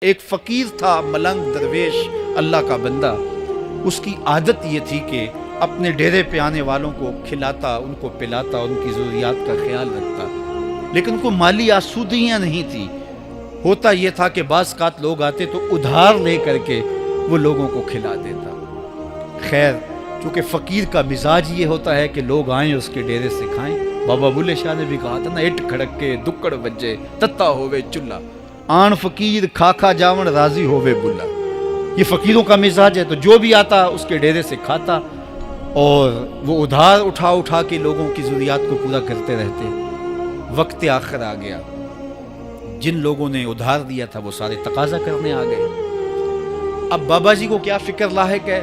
ایک فقیر تھا، ملنگ درویش، اللہ کا بندہ. اس کی عادت یہ تھی کہ اپنے ڈیرے پہ آنے والوں کو کھلاتا، ان کو پلاتا، ان کی ضروریات کا خیال رکھتا، لیکن ان کو مالی آسودگیاں نہیں تھی. ہوتا یہ تھا کہ بعض اوقات لوگ آتے تو ادھار لے کر کے وہ لوگوں کو کھلا دیتا. خیر، چونکہ فقیر کا مزاج یہ ہوتا ہے کہ لوگ آئیں اس کے ڈیرے سے کھائیں. بابا بلے شاہ نے بھی کہا تھا نا، اٹ کھڑک کے دکڑ بجے تتا ہوئے چلا، آن فقیر کھا کھا جاون راضی ہوئے بلا. یہ فقیروں کا مزاج ہے. تو جو بھی آتا اس کے ڈیرے سے کھاتا، اور وہ ادھار اٹھا اٹھا کے لوگوں کی ضروریات کو پورا کرتے رہتے. وقت آخر آ گیا، جن لوگوں نے ادھار دیا تھا وہ سارے تقاضا کرنے آ گئے. اب بابا جی کو کیا فکر لاحق ہے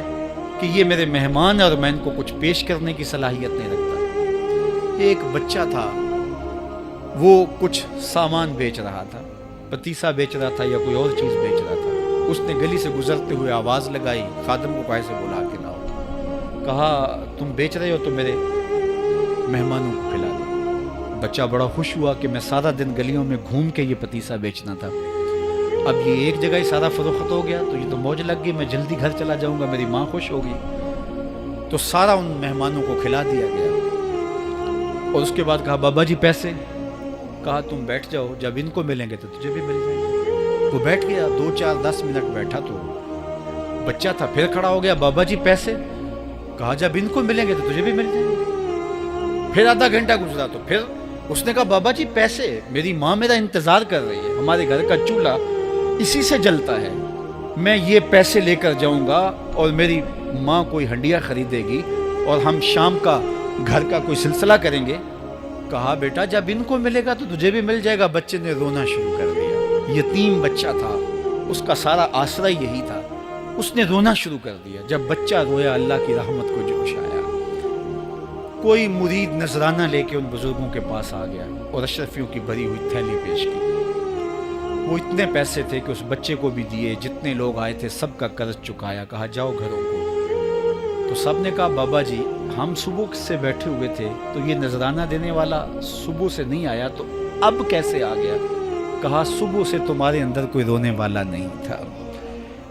کہ یہ میرے مہمان ہیں اور میں ان کو کچھ پیش کرنے کی صلاحیت نہیں رکھتا. ایک بچہ تھا، وہ کچھ سامان بیچ رہا تھا، پتیسا بیچ رہا تھا یا کوئی اور چیز بیچ رہا تھا. اس نے گلی سے گزرتے ہوئے آواز لگائی، خادم کو کہا سے بلا کے لاؤ. کہا تم بیچ رہے ہو تو میرے مہمانوں کو کھلا دو. بچہ بڑا خوش ہوا کہ میں سارا دن گلیوں میں گھوم کے یہ پتیسا بیچنا تھا، اب یہ ایک جگہ ہی سارا فروخت ہو گیا تو یہ تو موج لگ گئی، میں جلدی گھر چلا جاؤں گا، میری ماں خوش ہوگی. تو سارا ان مہمانوں کو کھلا دیا گیا. اور اس کے بعد کہا بابا جی پیسے. کہا تم بیٹھ جاؤ، جب ان کو ملیں گے تو تجھے بھی مل جائیں گے. وہ بیٹھ گیا، 2 4 10 منٹ بیٹھا تو بچہ تھا، پھر کھڑا ہو گیا، بابا جی پیسے. کہا جب ان کو ملیں گے تو تجھے بھی مل جائیں گے. پھر آدھا گھنٹہ گزرا تو پھر اس نے کہا بابا جی پیسے، میری ماں میرا انتظار کر رہی ہے، ہمارے گھر کا چولہا اسی سے جلتا ہے، میں یہ پیسے لے کر جاؤں گا اور میری ماں کوئی ہنڈیا خریدے گی اور ہم شام کا گھر کا کوئی سلسلہ کریں گے. کہا بیٹا جب ان کو ملے گا تو تجھے بھی مل جائے گا. بچے نے رونا شروع کر دیا. یتیم بچہ تھا، اس کا سارا آسرا یہی تھا. اس نے رونا شروع کر دیا. جب بچہ رویا اللہ کی رحمت کو جوش آیا. کوئی مرید نذرانہ لے کے ان بزرگوں کے پاس آ گیا اور اشرفیوں کی بھری ہوئی تھیلی پیش کی. وہ اتنے پیسے تھے کہ اس بچے کو بھی دیے، جتنے لوگ آئے تھے سب کا قرض چکایا. کہا جاؤ گھروں کو. تو سب نے کہا بابا جی ہم صبح سے بیٹھے ہوئے تھے تو یہ نذرانہ دینے والا صبح سے نہیں آیا، تو اب کیسے آ گیا؟ کہا صبح سے تمہارے اندر کوئی رونے والا نہیں تھا،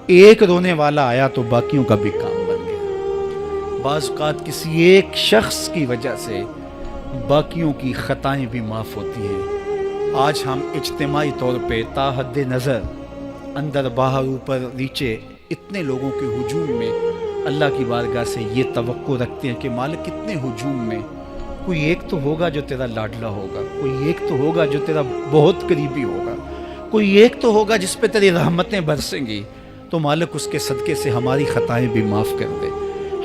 ایک رونے والا آیا تو باقیوں کا بھی کام بن گیا. بعض اوقات کسی ایک شخص کی وجہ سے باقیوں کی خطائیں بھی معاف ہوتی ہیں. آج ہم اجتماعی طور پہ تا حد نظر اندر باہر اوپر نیچے اتنے لوگوں کے ہجوم میں اللہ کی بارگاہ سے یہ توقع رکھتے ہیں کہ مالک کتنے ہجوم میں کوئی ایک تو ہوگا جو تیرا لاڈلا ہوگا، کوئی ایک تو ہوگا جو تیرا بہت قریبی ہوگا، کوئی ایک تو ہوگا جس پہ تیری رحمتیں برسیں گی. تو مالک اس کے صدقے سے ہماری خطائیں بھی معاف کر دے،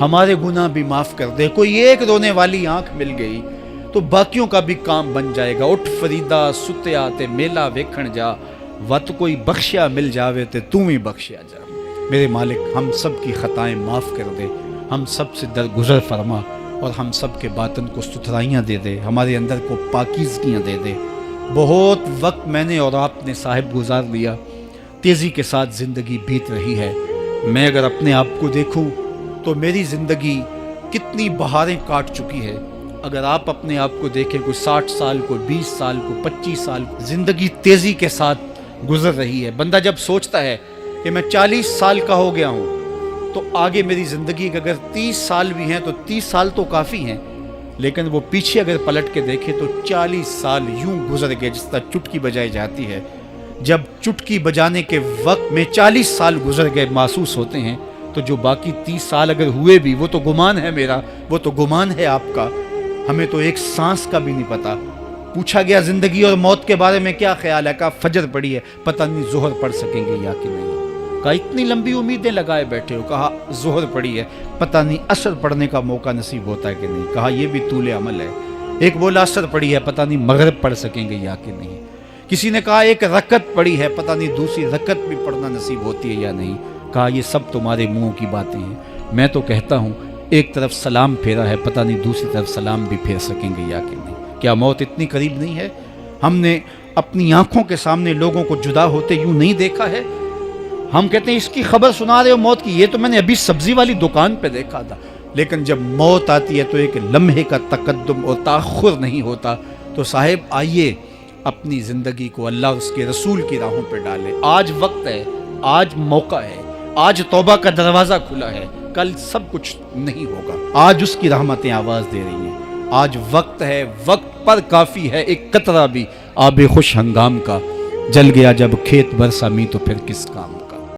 ہمارے گناہ بھی معاف کر دے. کوئی ایک رونے والی آنکھ مل گئی تو باقیوں کا بھی کام بن جائے گا. اٹھ فریدا ستیا تے میلا ویکھن جا، وت کوئی بخشیا مل جاوے تے تو ہی بخشیا جا. میرے مالک ہم سب کی خطائیں معاف کر دے، ہم سب سے درگزر فرما اور ہم سب کے باطن کو ستھرائیاں دے دے، ہمارے اندر کو پاکیزگیاں دے دے. بہت وقت میں نے اور آپ نے صاحب گزار لیا، تیزی کے ساتھ زندگی بیت رہی ہے. میں اگر اپنے آپ کو دیکھوں تو میری زندگی کتنی بہاریں کاٹ چکی ہے. اگر آپ اپنے آپ کو دیکھیں، کوئی 60 سال، کوئی 20 سال، کوئی 25 سال، زندگی تیزی کے ساتھ گزر رہی ہے. بندہ جب سوچتا ہے کہ میں 40 سال کا ہو گیا ہوں تو آگے میری زندگی کے اگر 30 سال بھی ہیں تو 30 سال تو کافی ہیں، لیکن وہ پیچھے اگر پلٹ کے دیکھے تو 40 سال یوں گزر گئے جس طرح چٹکی بجائی جاتی ہے. جب چٹکی بجانے کے وقت میں 40 سال گزر گئے محسوس ہوتے ہیں، تو جو باقی 30 سال اگر ہوئے بھی وہ تو گمان ہے میرا، وہ تو گمان ہے آپ کا. ہمیں تو ایک سانس کا بھی نہیں پتا. پوچھا گیا زندگی اور موت کے بارے میں کیا خیال ہے؟ کہا فجر پڑی ہے، پتہ نہیں ظہر پڑھ سکیں گے یا کہ نہیں. کہا اتنی لمبی امیدیں لگائے بیٹھے ہو. کہا ظہر پڑی ہے، پتہ نہیں عصر پڑھنے کا موقع نصیب ہوتا ہے کہ نہیں. کہا یہ بھی طول عمل ہے. ایک بولا عصر پڑی ہے، پتہ نہیں مغرب پڑھ سکیں گے یا کہ نہیں. کسی نے کہا ایک رکعت پڑی ہے، پتہ نہیں دوسری رکعت بھی پڑھنا نصیب ہوتی ہے یا نہیں. کہا یہ سب تمہارے منہوں کی باتیں ہیں. میں تو کہتا ہوں ایک طرف سلام پھیرا ہے، پتہ نہیں دوسری طرف سلام بھی پھیر سکیں گے یا کہ نہیں. کیا موت اتنی قریب نہیں ہے؟ ہم نے اپنی آنکھوں کے سامنے لوگوں کو جدا ہوتے یوں نہیں دیکھا ہے. ہم کہتے ہیں اس کی خبر سنا رہے ہو موت کی، یہ تو میں نے ابھی سبزی والی دکان پہ دیکھا تھا. لیکن جب موت آتی ہے تو ایک لمحے کا تقدم اور تاخر نہیں ہوتا. تو صاحب آئیے اپنی زندگی کو اللہ اور اس کے رسول کی راہوں پہ ڈالے. آج وقت ہے, آج موقع ہے, آج توبہ کا دروازہ کھلا ہے, کل سب کچھ نہیں ہوگا. آج اس کی رحمتیں آواز دے رہی ہیں. آج وقت ہے, وقت پر کافی ہے ایک قطرہ بھی آب خوش ہنگام کا. جل گیا جب کھیت برسا می تو پھر کس کام.